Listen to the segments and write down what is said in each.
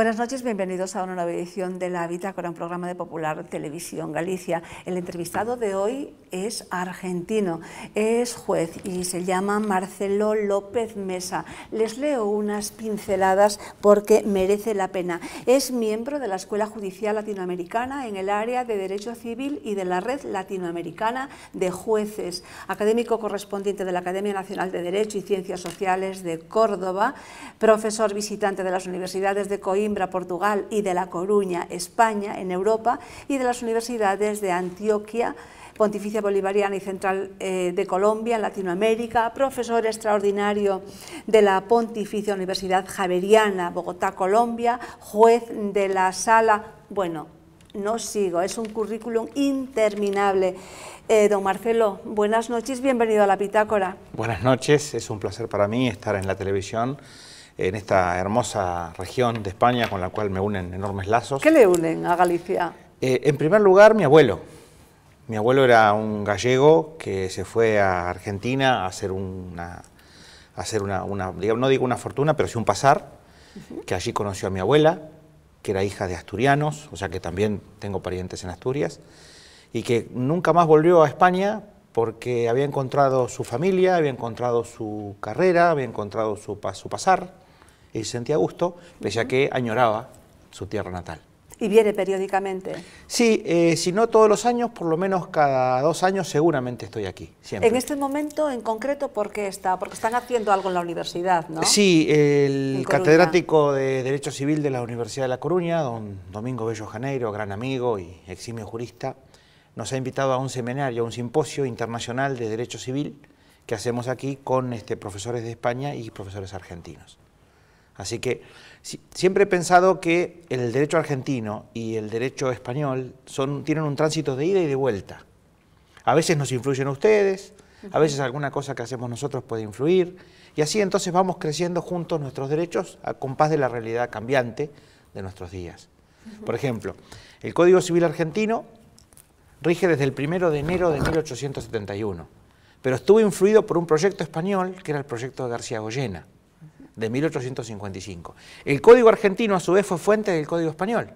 Buenas noches, bienvenidos a una nueva edición de La Bitácora, un programa de Popular Televisión Galicia. El entrevistado de hoy es argentino, es juez y se llama Marcelo López Mesa. Les leo unas pinceladas porque merece la pena. Es miembro de la Escuela Judicial Latinoamericana en el área de Derecho Civil y de la Red Latinoamericana de Jueces, académico correspondiente de la Academia Nacional de Derecho y Ciencias Sociales de Córdoba, profesor visitante de las universidades de Coimbra, Portugal, y de La Coruña, España, en Europa, y de las universidades de Antioquia, Pontificia Bolivariana y Central de Colombia, en Latinoamérica, profesor extraordinario de la Pontificia Universidad Javeriana, Bogotá, Colombia, juez de la Sala... Bueno, no sigo, es un currículum interminable. Don Marcelo, buenas noches, bienvenido a La Bitácora. Buenas noches, es un placer para mí estar en la televisión, en esta hermosa región de España con la cual me unen enormes lazos. ¿Qué le unen a Galicia? En primer lugar, mi abuelo. Mi abuelo era un gallego que se fue a Argentina a hacer digamos, no digo una fortuna, pero sí un pasar, que allí conoció a mi abuela, que era hija de asturianos, o sea que también tengo parientes en Asturias, y que nunca más volvió a España porque había encontrado su familia, había encontrado su carrera, había encontrado su pasar, y se sentía a gusto, pese a que añoraba su tierra natal. ¿Y viene periódicamente? Sí, si no todos los años, por lo menos cada 2 años seguramente estoy aquí, siempre. En este momento en concreto, ¿por qué está? Porque están haciendo algo en la universidad, ¿no? Sí, el catedrático de Derecho Civil de la Universidad de La Coruña, don Domingo Bello Janeiro, gran amigo y eximio jurista, nos ha invitado a un seminario, a un simposio internacional de Derecho Civil que hacemos aquí con profesores de España y profesores argentinos. Así que siempre he pensado que el derecho argentino y el derecho español tienen un tránsito de ida y de vuelta. A veces nos influyen ustedes, a veces alguna cosa que hacemos nosotros puede influir, y así entonces vamos creciendo juntos nuestros derechos a compás de la realidad cambiante de nuestros días. Por ejemplo, el Código Civil argentino rige desde el 1 de enero de 1871, pero estuvo influido por un proyecto español que era el proyecto de García Goyena, de 1855. El Código argentino, a su vez, fue fuente del Código español,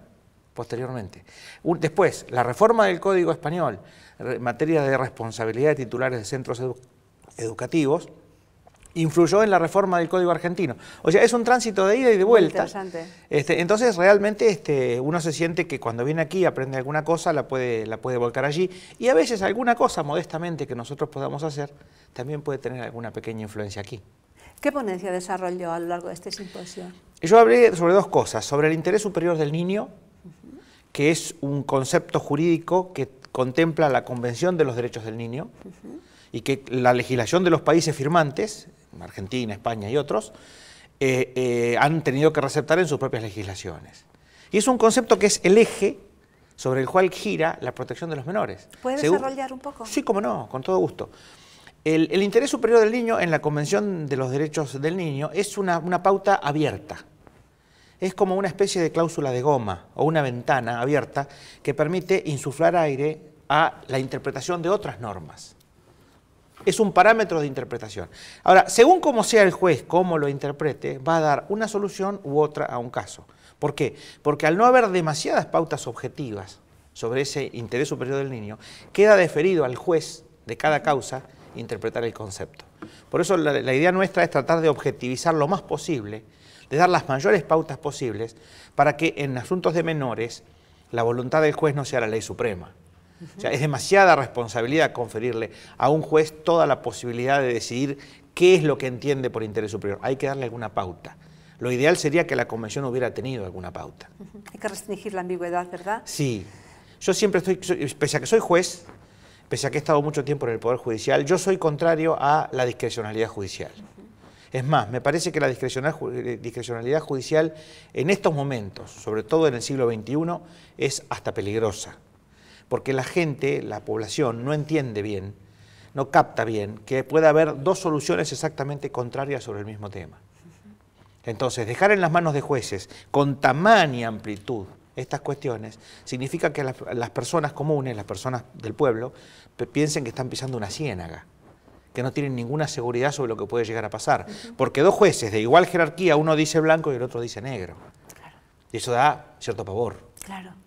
posteriormente. Después, la reforma del Código español en materia de responsabilidad de titulares de centros educativos influyó en la reforma del Código argentino. O sea, es un tránsito de ida y de vuelta. Interesante. Entonces, realmente uno se siente que cuando viene aquí aprende alguna cosa, la puede volcar allí, y a veces alguna cosa, modestamente, que nosotros podamos hacer, también puede tener alguna pequeña influencia aquí. ¿Qué ponencia desarrolló a lo largo de este simposio? Yo hablé sobre 2 cosas, sobre el interés superior del niño, que es un concepto jurídico que contempla la Convención de los Derechos del Niño, y que la legislación de los países firmantes, Argentina, España y otros, han tenido que receptar en sus propias legislaciones. Y es un concepto que es el eje sobre el cual gira la protección de los menores. ¿Puede desarrollar un poco? Sí, cómo no, con todo gusto. El interés superior del niño en la Convención de los Derechos del Niño es una pauta abierta. Es como una especie de cláusula de goma o una ventana abierta que permite insuflar aire a la interpretación de otras normas. Es un parámetro de interpretación. Ahora, según cómo sea el juez, cómo lo interprete, va a dar una solución u otra a un caso. ¿Por qué? Porque al no haber demasiadas pautas objetivas sobre ese interés superior del niño, queda deferido al juez de cada causa interpretar el concepto. Por eso la idea nuestra es tratar de objetivizar lo más posible, de dar las mayores pautas posibles para que en asuntos de menores la voluntad del juez no sea la ley suprema. O sea, es demasiada responsabilidad conferirle a un juez toda la posibilidad de decidir qué es lo que entiende por interés superior. Hay que darle alguna pauta. Lo ideal sería que la Convención hubiera tenido alguna pauta. Hay que restringir la ambigüedad, ¿verdad? Sí. Yo siempre pese a que soy juez, pese a que he estado mucho tiempo en el Poder Judicial, yo soy contrario a la discrecionalidad judicial. Es más, me parece que la discrecionalidad judicial en estos momentos, sobre todo en el siglo XXI, es hasta peligrosa. Porque la gente, la población, no entiende bien, no capta bien que puede haber 2 soluciones exactamente contrarias sobre el mismo tema. Entonces, dejar en las manos de jueces con tamaña amplitud estas cuestiones significa que las personas comunes, las personas del pueblo, piensen que están pisando una ciénaga, que no tienen ninguna seguridad sobre lo que puede llegar a pasar. Porque 2 jueces de igual jerarquía, uno dice blanco y el otro dice negro. Y eso da cierto pavor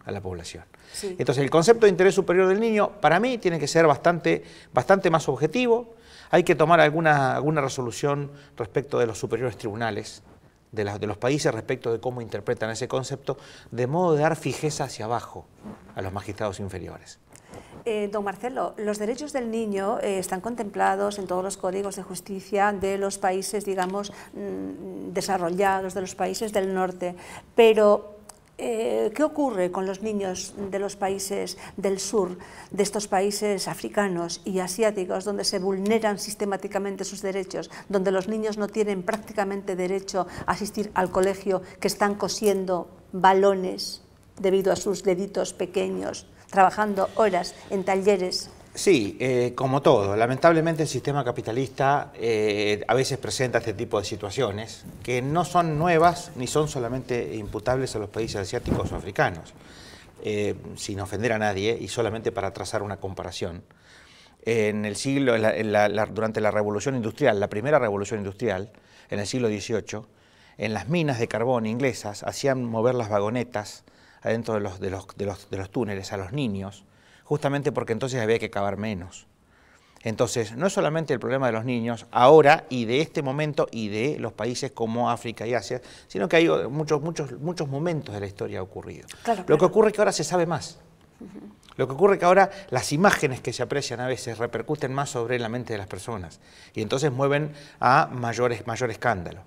a la población. Sí. Entonces, el concepto de interés superior del niño, para mí, tiene que ser bastante más objetivo. Hay que tomar alguna resolución respecto de los superiores tribunales de los países respecto de cómo interpretan ese concepto, de modo de dar fijeza hacia abajo a los magistrados inferiores. Don Marcelo, los derechos del niño están contemplados en todos los códigos de justicia de los países, digamos, desarrollados, de los países del norte, pero ¿qué ocurre con los niños de los países del sur, de estos países africanos y asiáticos, donde se vulneran sistemáticamente sus derechos, donde los niños no tienen prácticamente derecho a asistir al colegio, que están cosiendo balones debido a sus deditos pequeños, trabajando horas en talleres? Sí, como todo, lamentablemente el sistema capitalista a veces presenta este tipo de situaciones que no son nuevas ni son solamente imputables a los países asiáticos o africanos, sin ofender a nadie y solamente para trazar una comparación. En el siglo, durante la Revolución Industrial, la primera Revolución Industrial, en el siglo XVIII, en las minas de carbón inglesas hacían mover las vagonetas adentro de los túneles a los niños, justamente porque entonces había que cavar menos. Entonces, no es solamente el problema de los niños ahora y de este momento y de los países como África y Asia, sino que hay muchos momentos de la historia ocurrido. Claro, Lo que ocurre es que ahora se sabe más. Lo que ocurre es que ahora las imágenes que se aprecian a veces repercuten más sobre la mente de las personas y entonces mueven a mayor escándalo.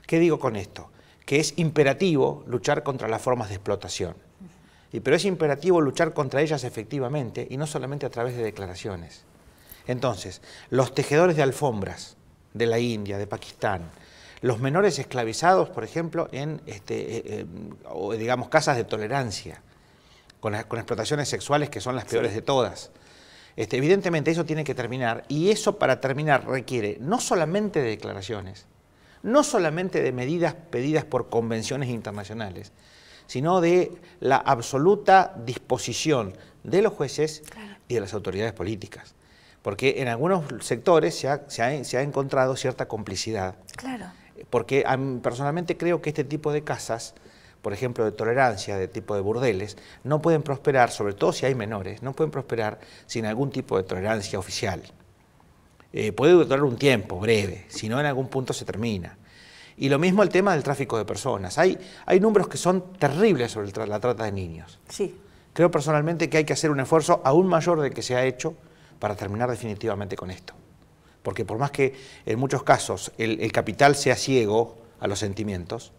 ¿Qué digo con esto? Que es imperativo luchar contra las formas de explotación. Pero es imperativo luchar contra ellas efectivamente y no solamente a través de declaraciones. Entonces, los tejedores de alfombras de la India, de Pakistán, los menores esclavizados, por ejemplo, en digamos, casas de tolerancia, con explotaciones sexuales que son las peores de todas. Evidentemente eso tiene que terminar y eso para terminar requiere no solamente de declaraciones, no solamente de medidas pedidas por convenciones internacionales, sino de la absoluta disposición de los jueces y de las autoridades políticas. Porque en algunos sectores se ha encontrado cierta complicidad. Claro. Porque personalmente creo que este tipo de casas, por ejemplo de tolerancia, de tipo de burdeles, no pueden prosperar, sobre todo si hay menores, no pueden prosperar sin algún tipo de tolerancia oficial. Puede durar un tiempo breve, si no en algún punto se termina. Y lo mismo el tema del tráfico de personas. Hay números que son terribles sobre la trata de niños. Sí. Creo personalmente que hay que hacer un esfuerzo aún mayor del que se ha hecho para terminar definitivamente con esto. Porque por más que en muchos casos el capital sea ciego a los sentimientos,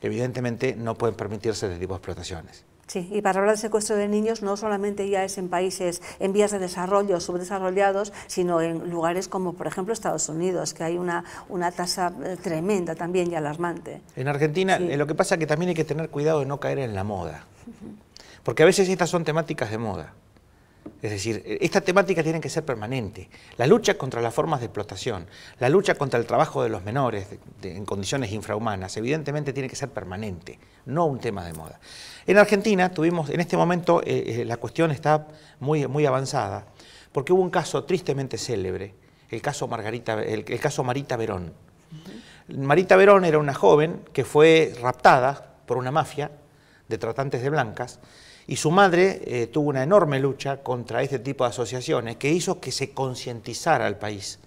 evidentemente no pueden permitirse este tipo de explotaciones. Sí, y para hablar de secuestro de niños no solamente ya es en países en vías de desarrollo, subdesarrollados, sino en lugares como, por ejemplo, Estados Unidos, que hay una tasa tremenda también y alarmante. En Argentina, sí. Lo que pasa es que también hay que tener cuidado de no caer en la moda, porque a veces estas son temáticas de moda. Es decir, esta temática tiene que ser permanente. La lucha contra las formas de explotación, la lucha contra el trabajo de los menores en condiciones infrahumanas, evidentemente tiene que ser permanente, no un tema de moda. En Argentina tuvimos, en este momento la cuestión está muy avanzada, porque hubo un caso tristemente célebre, el caso Marita Verón. Marita Verón era una joven que fue raptada por una mafia de tratantes de blancas, y su madre tuvo una enorme lucha contra este tipo de asociaciones que hizo que se concientizara al país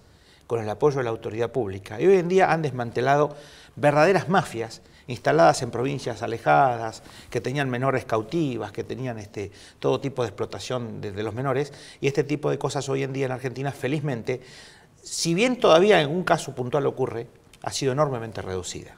con el apoyo de la autoridad pública. Y hoy en día han desmantelado verdaderas mafias instaladas en provincias alejadas, que tenían menores cautivas, que tenían todo tipo de explotación de los menores, y este tipo de cosas hoy en día en Argentina, felizmente, si bien todavía en un caso puntual ocurre, ha sido enormemente reducida.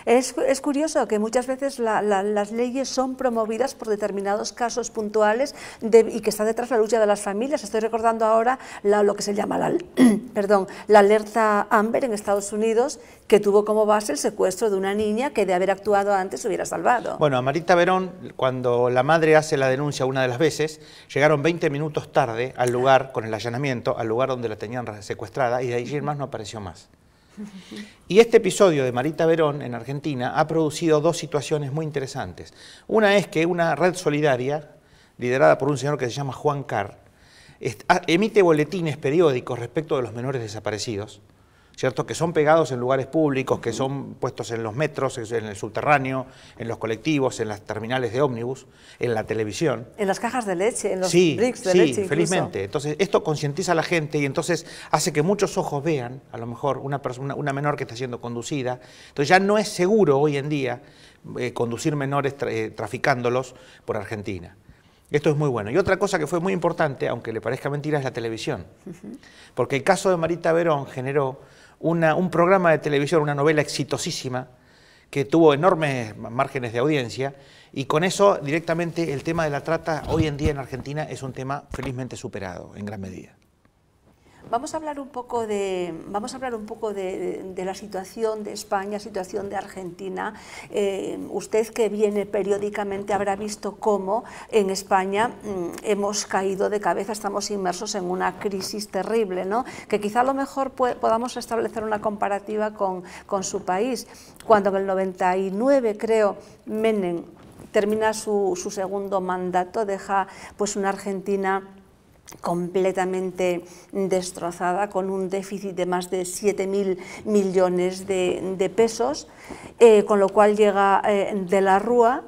Es curioso que muchas veces las leyes son promovidas por determinados casos puntuales y que está detrás la lucha de las familias. Estoy recordando ahora lo que se llama la alerta Amber en Estados Unidos, que tuvo como base el secuestro de una niña que de haber actuado antes se hubiera salvado. Bueno, a Marita Verón, cuando la madre hace la denuncia una de las veces, llegaron 20 minutos tarde al lugar, con el allanamiento, al lugar donde la tenían secuestrada, y de allí en más no apareció más. Y este episodio de Marita Verón en Argentina ha producido dos situaciones muy interesantes. Una es que una red solidaria, liderada por un señor que se llama Juan Carr, emite boletines periódicos respecto de los menores desaparecidos, ¿cierto? Que son pegados en lugares públicos, que son puestos en los metros, en el subterráneo, en los colectivos, en las terminales de ómnibus, en la televisión. En las cajas de leche, en los bricks de leche. Sí, felizmente. Entonces, esto concientiza a la gente y entonces hace que muchos ojos vean, a lo mejor, una menor que está siendo conducida. Entonces ya no es seguro hoy en día conducir menores traficándolos por Argentina. Esto es muy bueno. Y otra cosa que fue muy importante, aunque le parezca mentira, es la televisión. Porque el caso de Marita Verón generó un programa de televisión, una novela exitosísima, que tuvo enormes márgenes de audiencia, y con eso directamente el tema de la trata hoy en día en Argentina es un tema felizmente superado en gran medida. Vamos a hablar un poco de la situación de España, situación de Argentina. Usted, que viene periódicamente, habrá visto cómo en España hemos caído de cabeza, estamos inmersos en una crisis terrible, ¿no? Que quizá a lo mejor podamos establecer una comparativa con su país. Cuando en el 99, creo, Menem termina su segundo mandato, deja pues una Argentina completamente destrozada, con un déficit de más de 7.000 millones de pesos, con lo cual llega de la Rúa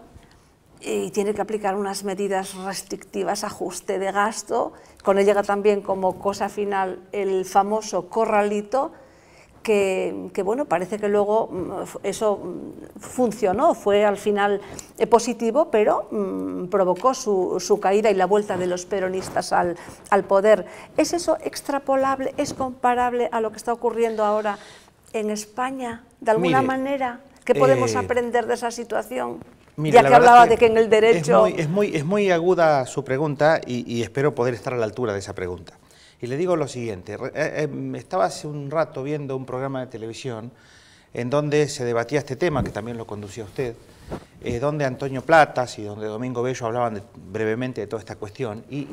y tiene que aplicar unas medidas restrictivas, ajuste de gasto. Con él llega también como cosa final el famoso corralito, que bueno, parece que luego eso funcionó, fue al final positivo, pero provocó su caída y la vuelta de los peronistas al poder. ¿Es eso extrapolable, es comparable a lo que está ocurriendo ahora en España? ¿De alguna manera? ¿Qué podemos aprender de esa situación? Ya que hablaba de que en el derecho... Es muy aguda su pregunta y espero poder estar a la altura de esa pregunta. Y le digo lo siguiente, estaba hace un rato viendo un programa de televisión en donde se debatía este tema, que también lo conducía usted, donde Antonio Platas y donde Domingo Bello hablaban brevemente de toda esta cuestión, y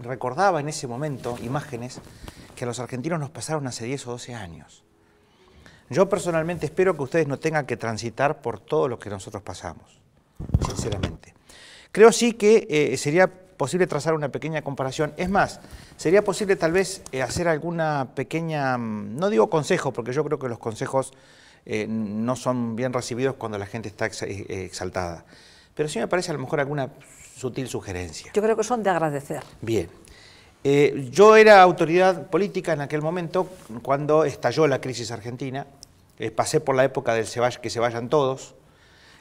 recordaba en ese momento imágenes que a los argentinos nos pasaron hace 10 o 12 años. Yo personalmente espero que ustedes no tengan que transitar por todo lo que nosotros pasamos, sinceramente. Creo sí que sería posible trazar una pequeña comparación. Es más, sería posible tal vez hacer alguna pequeña, no digo consejo, porque yo creo que los consejos no son bien recibidos cuando la gente está exaltada, pero sí me parece a lo mejor alguna sutil sugerencia. Yo creo que son de agradecer. Bien. Yo era autoridad política en aquel momento cuando estalló la crisis argentina, pasé por la época del que se vayan todos,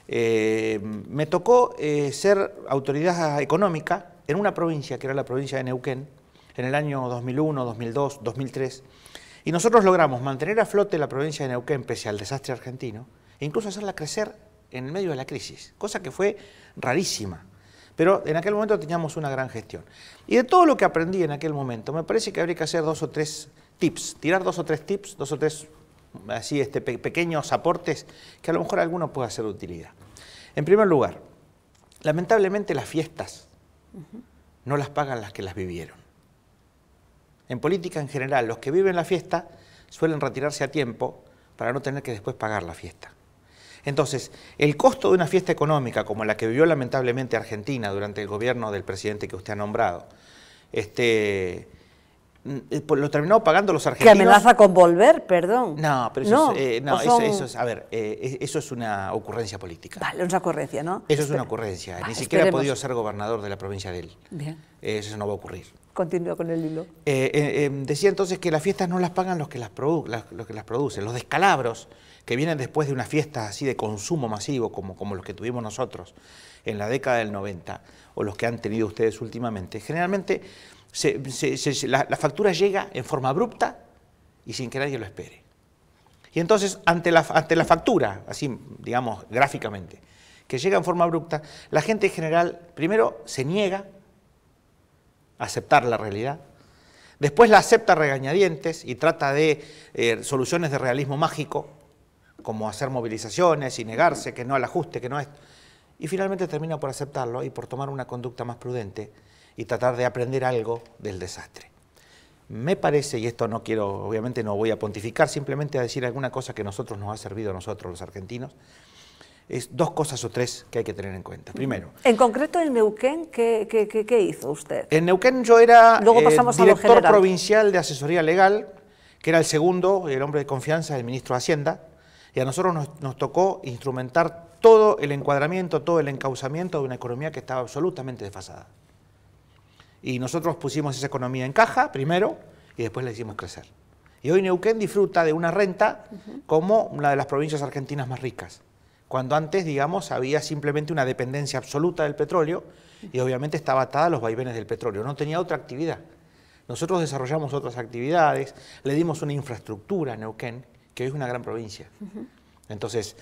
me tocó ser autoridad económica en una provincia, que era la provincia de Neuquén, en el año 2001, 2002, 2003, y nosotros logramos mantener a flote la provincia de Neuquén pese al desastre argentino, e incluso hacerla crecer en medio de la crisis, cosa que fue rarísima, pero en aquel momento teníamos una gran gestión. Y de todo lo que aprendí en aquel momento, me parece que habría que hacer 2 o 3 tips, tirar 2 o 3 tips, 2 o 3 así, pequeños aportes que a lo mejor alguno pueda ser de utilidad. En primer lugar, lamentablemente las fiestas no las pagan las que las vivieron. En política en general, los que viven la fiesta suelen retirarse a tiempo para no tener que después pagar la fiesta. Entonces, el costo de una fiesta económica como la que vivió lamentablemente Argentina durante el gobierno del presidente que usted ha nombrado, lo terminó pagando los argentinos. Que amenaza con volver, perdón. No, pero eso es una ocurrencia política. Vale, una ocurrencia, ¿no? Eso es una ocurrencia. Ni siquiera ha podido ser gobernador de la provincia de él. Bien. Eso no va a ocurrir. Continúa con el hilo. Decía entonces que las fiestas no las pagan los que las producen. Los descalabros que vienen después de una fiesta así de consumo masivo, como los que tuvimos nosotros en la década del 90, o los que han tenido ustedes últimamente, generalmente la factura llega en forma abrupta y sin que nadie lo espere. Y entonces, ante la factura, así digamos gráficamente, que llega en forma abrupta, la gente en general primero se niega a aceptar la realidad, después la acepta a regañadientes y trata de soluciones de realismo mágico, como hacer movilizaciones y negarse, que no al ajuste, que no es... Y finalmente termina por aceptarlo y por tomar una conducta más prudente y tratar de aprender algo del desastre. Me parece, y esto no quiero, obviamente no voy a pontificar, simplemente a decir alguna cosa que nos ha servido a nosotros los argentinos, es 2 cosas o 3 que hay que tener en cuenta. Primero. En concreto en Neuquén, ¿qué hizo usted? En Neuquén yo era Luego pasamos director provincial de asesoría legal, que era el segundo, el hombre de confianza del ministro de Hacienda, y a nosotros nos tocó instrumentar todo el encuadramiento, todo el encauzamiento de una economía que estaba absolutamente desfasada. Y nosotros pusimos esa economía en caja primero y después la hicimos crecer. Y hoy Neuquén disfruta de una renta como una de las provincias argentinas más ricas, cuando antes, digamos, había simplemente una dependencia absoluta del petróleo y obviamente estaba atada a los vaivenes del petróleo, no tenía otra actividad. Nosotros desarrollamos otras actividades, le dimos una infraestructura a Neuquén, que hoy es una gran provincia. Entonces,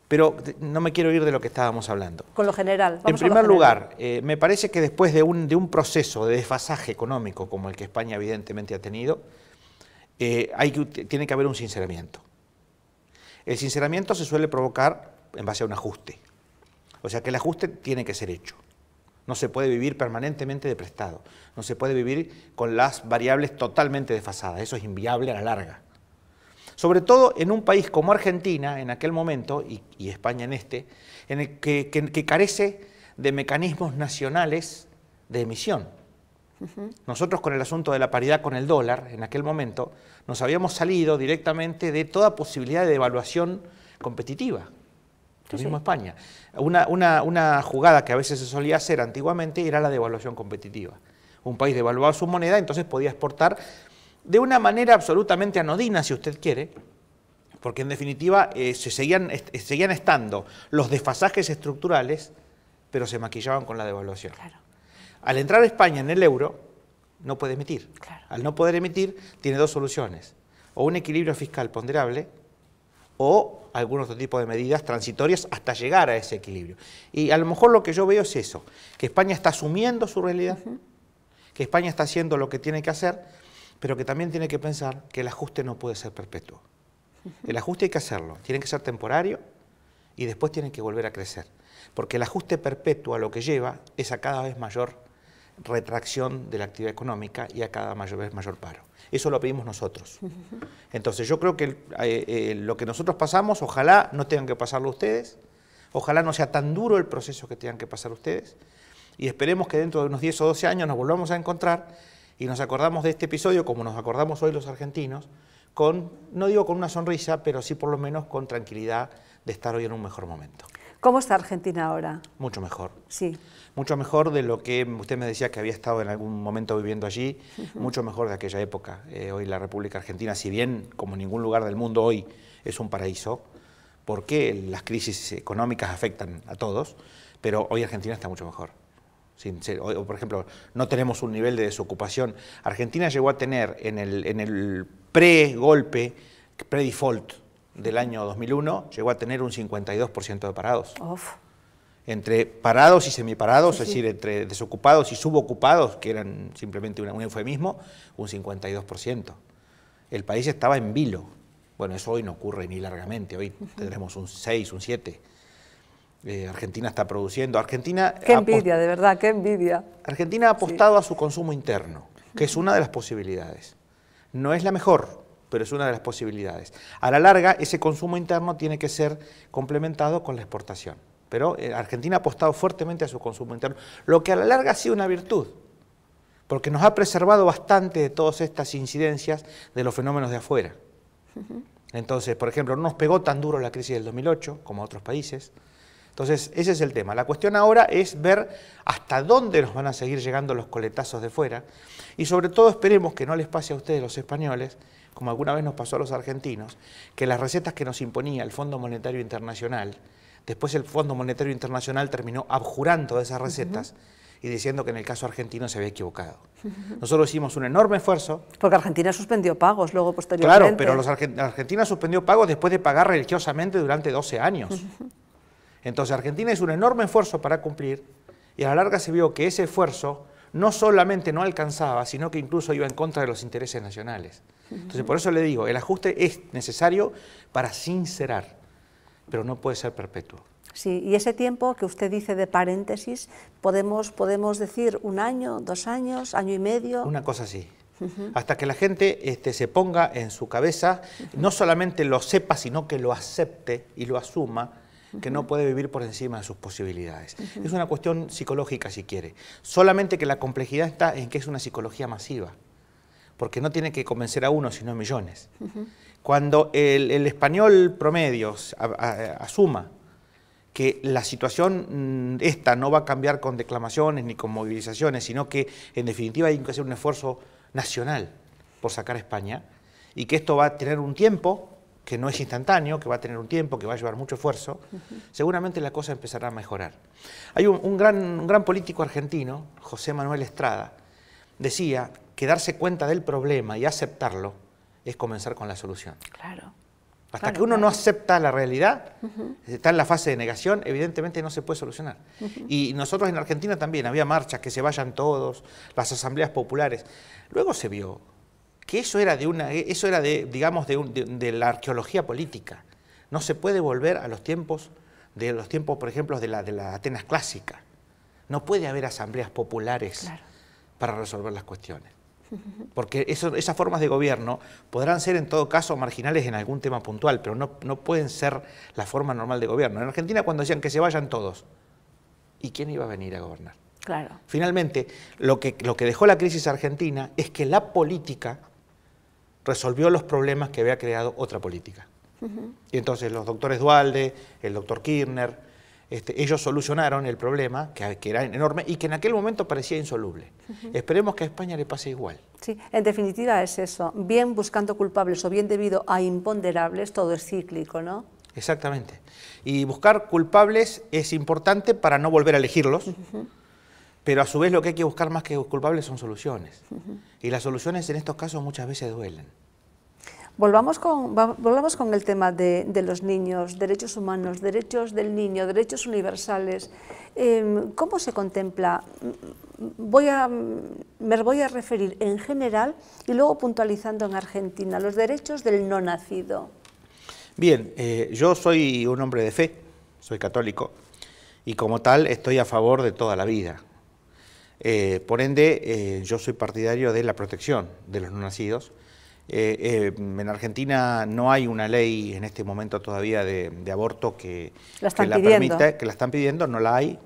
pero no me quiero ir de lo que estábamos hablando. Con lo general. En primer lugar, me parece que después de un proceso de desfasaje económico como el que España evidentemente ha tenido, tiene que haber un sinceramiento. El sinceramiento se suele provocar en base a un ajuste. O sea que el ajuste tiene que ser hecho. No se puede vivir permanentemente de prestado. No se puede vivir con las variables totalmente desfasadas. Eso es inviable a la larga. Sobre todo en un país como Argentina, en aquel momento, y España en este, en el que carece de mecanismos nacionales de emisión. Nosotros con el asunto de la paridad con el dólar, en aquel momento, nos habíamos salido directamente de toda posibilidad de devaluación competitiva. Lo mismo España. Una jugada que a veces se solía hacer antiguamente era la devaluación competitiva. Un país devaluaba su moneda, entonces podía exportar de una manera absolutamente anodina, si usted quiere, porque en definitiva seguían estando los desfasajes estructurales, pero se maquillaban con la devaluación. Claro. Al entrar España en el euro, no puede emitir. Claro. Al no poder emitir, tiene dos soluciones. O un equilibrio fiscal ponderable, o algún otro tipo de medidas transitorias hasta llegar a ese equilibrio. Y a lo mejor lo que yo veo es eso, que España está asumiendo su realidad, que España está haciendo lo que tiene que hacer, pero que también tiene que pensar que el ajuste no puede ser perpetuo. El ajuste hay que hacerlo, tiene que ser temporario y después tiene que volver a crecer. Porque el ajuste perpetuo a lo que lleva es a cada vez mayor retracción de la actividad económica y a cada vez mayor paro. Eso lo pedimos nosotros. Entonces yo creo que lo que nosotros pasamos, ojalá no tengan que pasarlo ustedes, ojalá no sea tan duro el proceso que tengan que pasar ustedes, y esperemos que dentro de unos 10 o 12 años nos volvamos a encontrar y nos acordamos de este episodio como nos acordamos hoy los argentinos, no digo con una sonrisa, pero sí por lo menos con tranquilidad de estar hoy en un mejor momento. ¿Cómo está Argentina ahora? Mucho mejor. Sí. Mucho mejor de lo que usted me decía que había estado en algún momento viviendo allí, mucho mejor de aquella época. Hoy la República Argentina, si bien como ningún lugar del mundo hoy es un paraíso, porque las crisis económicas afectan a todos, pero hoy Argentina está mucho mejor. Hoy, por ejemplo, no tenemos un nivel de desocupación. Argentina llegó a tener en el pre-golpe, pre-default del año 2001, llegó a tener un 52% de parados. Uf. Entre parados y semiparados, es decir, entre desocupados y subocupados, que eran simplemente un eufemismo, un 52%. El país estaba en vilo. Bueno, eso hoy no ocurre ni largamente, hoy tendremos un 6, un 7. Argentina está produciendo. Argentina qué envidia, de verdad, qué envidia. Argentina ha apostado a su consumo interno, que es una de las posibilidades. No es la mejor, pero es una de las posibilidades. A la larga, ese consumo interno tiene que ser complementado con la exportación. Pero Argentina ha apostado fuertemente a su consumo interno, lo que a la larga ha sido una virtud, porque nos ha preservado bastante de todas estas incidencias de los fenómenos de afuera. Entonces, por ejemplo, no nos pegó tan duro la crisis del 2008 como a otros países. Entonces, ese es el tema. La cuestión ahora es ver hasta dónde nos van a seguir llegando los coletazos de fuera y sobre todo esperemos que no les pase a ustedes los españoles, como alguna vez nos pasó a los argentinos, que las recetas que nos imponía el Fondo Monetario Internacional, después el Fondo Monetario Internacional terminó abjurando de esas recetas y diciendo que en el caso argentino se había equivocado. Nosotros hicimos un enorme esfuerzo. Porque Argentina suspendió pagos luego posteriormente. Claro, pero Argentina suspendió pagos después de pagar religiosamente durante 12 años. Entonces Argentina hizo un enorme esfuerzo para cumplir y a la larga se vio que ese esfuerzo no solamente no alcanzaba, sino que incluso iba en contra de los intereses nacionales. Entonces por eso le digo, el ajuste es necesario para sincerar, pero no puede ser perpetuo. Sí, y ese tiempo que usted dice de paréntesis, podemos decir 1 año, 2 años, año y medio. Una cosa así. Hasta que la gente se ponga en su cabeza, no solamente lo sepa, sino que lo acepte y lo asuma, que no puede vivir por encima de sus posibilidades. Es una cuestión psicológica, si quiere. Solamente que la complejidad está en que es una psicología masiva. porque no tiene que convencer a uno, sino a millones. Cuando el español promedio asuma que la situación esta no va a cambiar con declamaciones ni con movilizaciones, sino que en definitiva hay que hacer un esfuerzo nacional por sacar a España, y que esto va a tener un tiempo, que no es instantáneo, que va a tener un tiempo, que va a llevar mucho esfuerzo, seguramente la cosa empezará a mejorar. Hay un gran político argentino, José Manuel Estrada, decía que darse cuenta del problema y aceptarlo es comenzar con la solución. Claro. Hasta que uno no acepta la realidad, está en la fase de negación, evidentemente no se puede solucionar. Y nosotros en Argentina también, había marchas, que se vayan todos, las asambleas populares. Luego se vio que eso era digamos, de la arqueología política. No se puede volver a los tiempos, por ejemplo, de la Atenas clásica. No puede haber asambleas populares para resolver las cuestiones. Porque esas formas de gobierno podrán ser en todo caso marginales en algún tema puntual, pero no pueden ser la forma normal de gobierno. En Argentina, cuando decían que se vayan todos, ¿y quién iba a venir a gobernar? Claro. Finalmente, lo que dejó la crisis argentina es que la política resolvió los problemas que había creado otra política. Y entonces los doctores Duhalde, el doctor Kirchner, ellos solucionaron el problema, que era enorme y que en aquel momento parecía insoluble. Esperemos que a España le pase igual. Sí, en definitiva es eso, bien buscando culpables o bien debido a imponderables, todo es cíclico, ¿no? Exactamente. Y buscar culpables es importante para no volver a elegirlos, pero a su vez lo que hay que buscar más que culpables son soluciones. Y las soluciones en estos casos muchas veces duelen. Volvamos con el tema de los niños, derechos humanos, derechos del niño, derechos universales. ¿Cómo se contempla? Me voy a referir en general y luego puntualizando en Argentina, los derechos del no nacido. Bien, yo soy un hombre de fe, soy católico, y como tal estoy a favor de toda la vida. Por ende, yo soy partidario de la protección de los no nacidos. En Argentina no hay una ley en este momento todavía de aborto que la permita, que la están pidiendo, no la hay.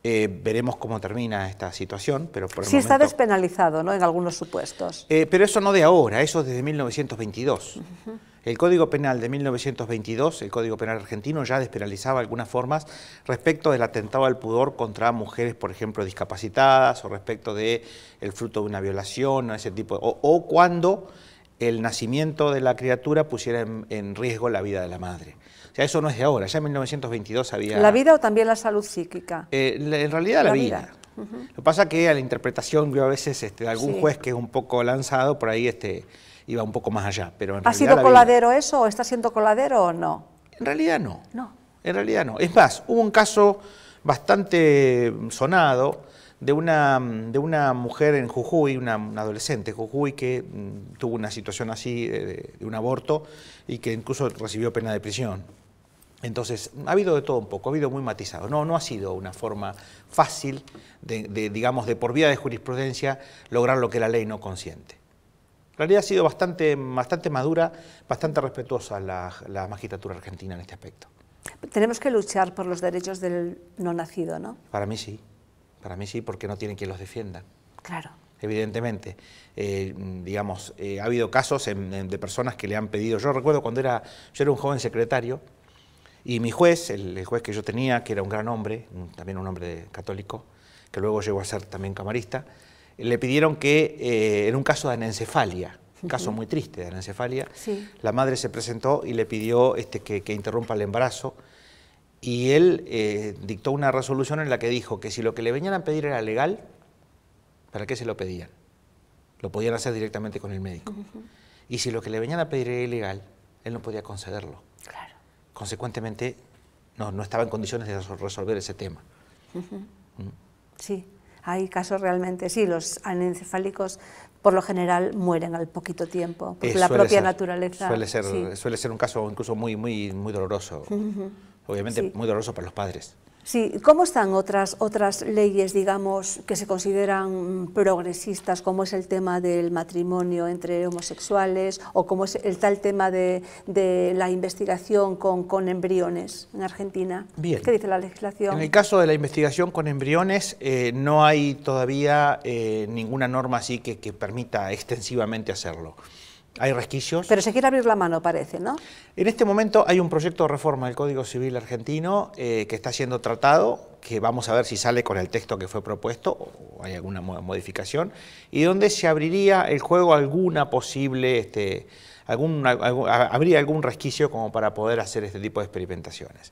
Veremos cómo termina esta situación, pero por el momento... está despenalizado, ¿no?, en algunos supuestos. Pero eso no de ahora, eso desde 1922. El Código Penal de 1922, el Código Penal argentino, ya despenalizaba algunas formas respecto del atentado al pudor contra mujeres, por ejemplo, discapacitadas, o respecto del fruto de una violación, o ese tipo, o cuando el nacimiento de la criatura pusiera en riesgo la vida de la madre. O sea, eso no es de ahora, ya en 1922 había... ¿La vida o también la salud psíquica? En realidad la vida. Lo que pasa es que a la interpretación, yo a veces, de algún juez que es un poco lanzado, por ahí iba un poco más allá. Pero en ¿Ha sido coladero eso o está siendo coladero o no? En realidad no. No. En realidad no. Es más, hubo un caso bastante sonado de una mujer en Jujuy, una adolescente en Jujuy que tuvo una situación así de un aborto y que incluso recibió pena de prisión. Entonces, ha habido de todo un poco, ha habido muy matizado. No ha sido una forma fácil digamos, de por vía de jurisprudencia lograr lo que la ley no consiente. En realidad ha sido bastante madura, bastante respetuosa la magistratura argentina en este aspecto. Tenemos que luchar por los derechos del no nacido, ¿no? Para mí sí, porque no tienen quien los defienda. Claro. Evidentemente, digamos, ha habido casos de personas que le han pedido. Yo recuerdo cuando yo era un joven secretario y mi juez, el juez que yo tenía, que era un gran hombre, también un hombre católico, que luego llegó a ser también camarista, le pidieron que, en un caso de anencefalia, un caso muy triste de anencefalia, la madre se presentó y le pidió que interrumpa el embarazo, y él dictó una resolución en la que dijo que si lo que le venían a pedir era legal, ¿para qué se lo pedían? Lo podían hacer directamente con el médico. Y si lo que le venían a pedir era ilegal, él no podía concederlo. Claro. Consecuentemente, no estaba en condiciones de resolver ese tema. Sí. Hay casos realmente, sí, los anencefálicos por lo general mueren al poquito tiempo, porque la propia naturaleza... Suele ser un caso incluso muy doloroso, obviamente muy doloroso para los padres. Sí, ¿cómo están otras leyes, digamos, que se consideran progresistas, como es el tema del matrimonio entre homosexuales o como es el tal tema de la investigación con embriones en Argentina? Bien. ¿Qué dice la legislación? En el caso de la investigación con embriones, no hay todavía ninguna norma así que permita extensivamente hacerlo. Hay resquicios. Pero se quiere abrir la mano, parece, ¿no? En este momento hay un proyecto de reforma del Código Civil argentino que está siendo tratado, que vamos a ver si sale con el texto que fue propuesto o hay alguna modificación, y donde se abriría el juego alguna posible, habría algún resquicio como para poder hacer este tipo de experimentaciones.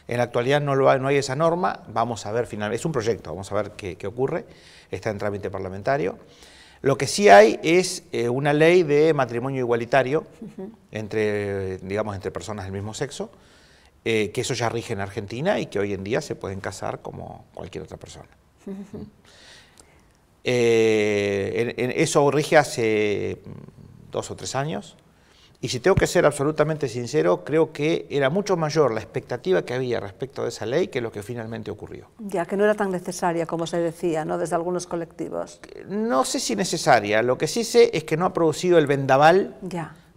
En la actualidad no hay esa norma, vamos a ver finalmente, es un proyecto, vamos a ver qué ocurre, está en trámite parlamentario. Lo que sí hay es una ley de matrimonio igualitario entre personas del mismo sexo, que eso ya rige en Argentina y que hoy en día se pueden casar como cualquier otra persona. Eso rige hace 2 o 3 años. Y si tengo que ser absolutamente sincero, creo que era mucho mayor la expectativa que había respecto de esa ley que lo que finalmente ocurrió. Ya, que no era tan necesaria como se decía, ¿no?, desde algunos colectivos. No sé si necesaria, lo que sí sé es que no ha producido el vendaval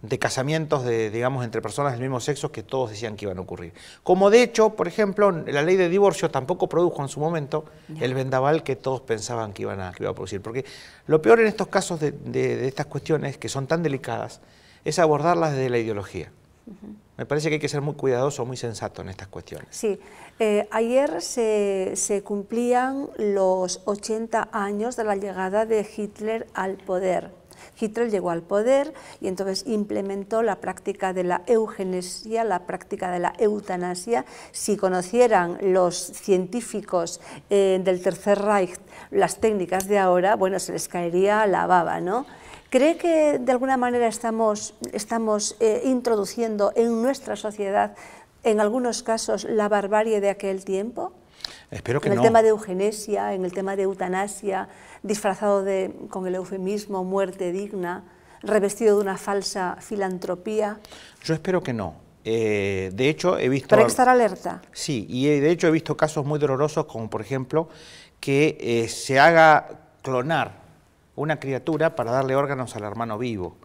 de casamientos entre personas del mismo sexo que todos decían que iban a ocurrir. Como de hecho, por ejemplo, la ley de divorcio tampoco produjo en su momento el vendaval que todos pensaban que iba a producir. Porque lo peor en estos casos de estas cuestiones que son tan delicadas es abordarlas desde la ideología. Me parece que hay que ser muy cuidadoso, muy sensato en estas cuestiones. Sí, ayer se cumplían los 80 años de la llegada de Hitler al poder. Hitler llegó al poder y entonces implementó la práctica de la eugenesia, la práctica de la eutanasia. Si conocieran los científicos del Tercer Reich las técnicas de ahora, bueno, se les caería la baba, ¿no? ¿Cree que de alguna manera estamos introduciendo en nuestra sociedad, en algunos casos, la barbarie de aquel tiempo? Espero que no. En el tema de eugenesia, en el tema de eutanasia, disfrazado con el eufemismo muerte digna, revestido de una falsa filantropía. Yo espero que no. De hecho, he visto... Pero hay que estar alerta. Sí, y de hecho he visto casos muy dolorosos, como por ejemplo, que se haga clonar una criatura para darle órganos al hermano vivo.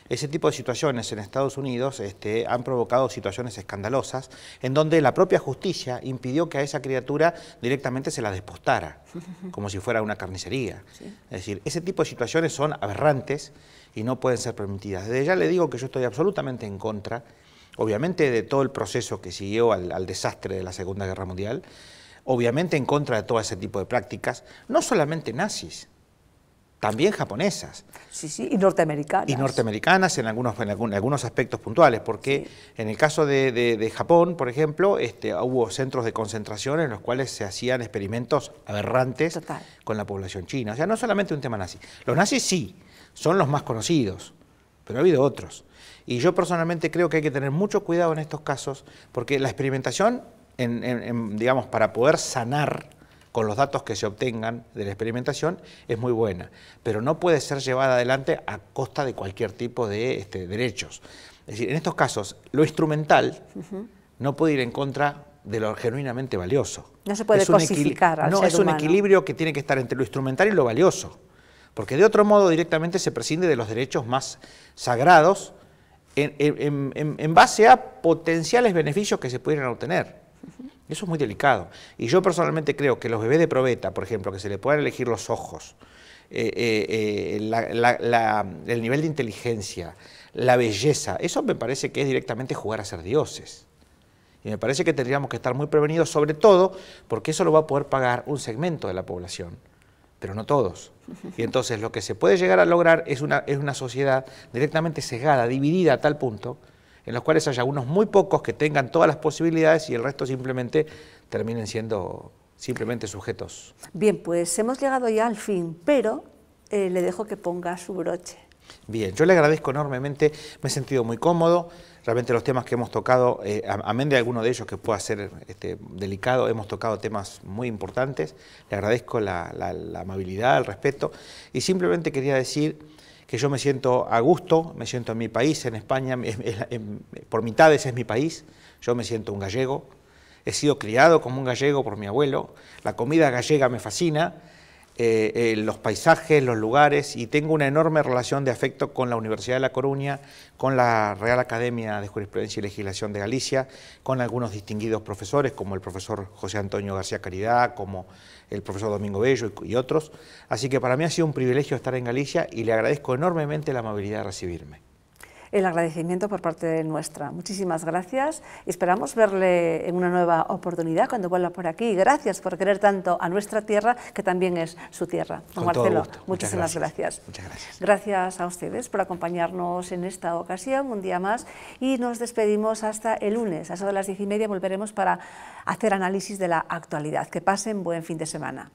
Ese tipo de situaciones en Estados Unidos han provocado situaciones escandalosas en donde la propia justicia impidió que a esa criatura directamente se la despostara, como si fuera una carnicería. Sí. Es decir, ese tipo de situaciones son aberrantes y no pueden ser permitidas. Desde ya le digo que yo estoy absolutamente en contra, obviamente, de todo el proceso que siguió al desastre de la Segunda Guerra Mundial, obviamente en contra de todo ese tipo de prácticas, no solamente nazis, también japonesas. Sí, sí, y norteamericanas. Y norteamericanas en algunos aspectos puntuales, porque en el caso de Japón, por ejemplo, hubo centros de concentración en los cuales se hacían experimentos aberrantes con la población china. O sea, no solamente un tema nazi. Los nazis sí, son los más conocidos, pero ha habido otros. Y yo personalmente creo que hay que tener mucho cuidado en estos casos, porque la experimentación, digamos, para poder sanar con los datos que se obtengan de la experimentación, es muy buena, pero no puede ser llevada adelante a costa de cualquier tipo de derechos. Es decir, en estos casos, lo instrumental no puede ir en contra de lo genuinamente valioso. No se puede cosificar al ser humano. Es un equilibrio que tiene que estar entre lo instrumental y lo valioso, porque de otro modo directamente se prescinde de los derechos más sagrados en base a potenciales beneficios que se pudieran obtener. Eso es muy delicado. Y yo personalmente creo que los bebés de probeta, por ejemplo, que se le puedan elegir los ojos, el nivel de inteligencia, la belleza, eso me parece que es directamente jugar a ser dioses. Y me parece que tendríamos que estar muy prevenidos, sobre todo porque eso lo va a poder pagar un segmento de la población, pero no todos. Y entonces lo que se puede llegar a lograr es una sociedad directamente sesgada, dividida a tal punto, en los cuales haya unos muy pocos que tengan todas las posibilidades y el resto simplemente terminen siendo simplemente sujetos. Bien, pues hemos llegado ya al fin, pero le dejo que ponga su broche. Bien, yo le agradezco enormemente, me he sentido muy cómodo, realmente los temas que hemos tocado, amén de alguno de ellos que pueda ser delicado, hemos tocado temas muy importantes, le agradezco la amabilidad, el respeto, y simplemente quería decir que yo me siento a gusto, me siento en mi país, en España, por mitades es mi país, yo me siento un gallego, He sido criado como un gallego por mi abuelo, la comida gallega me fascina, los paisajes, los lugares, y tengo una enorme relación de afecto con la Universidad de La Coruña, con la Real Academia de Jurisprudencia y Legislación de Galicia, con algunos distinguidos profesores como el profesor José Antonio García Caridad, como el profesor Domingo Bello y otros. Así que para mí ha sido un privilegio estar en Galicia y le agradezco enormemente la amabilidad de recibirme. El agradecimiento por parte nuestra. Muchísimas gracias y esperamos verle en una nueva oportunidad cuando vuelva por aquí. Gracias por querer tanto a nuestra tierra, que también es su tierra. Don Marcelo, muchísimas gracias. Muchas gracias. Gracias a ustedes por acompañarnos en esta ocasión, un día más, y nos despedimos hasta el lunes. A eso de las 10:30 volveremos para hacer análisis de la actualidad. Que pasen buen fin de semana.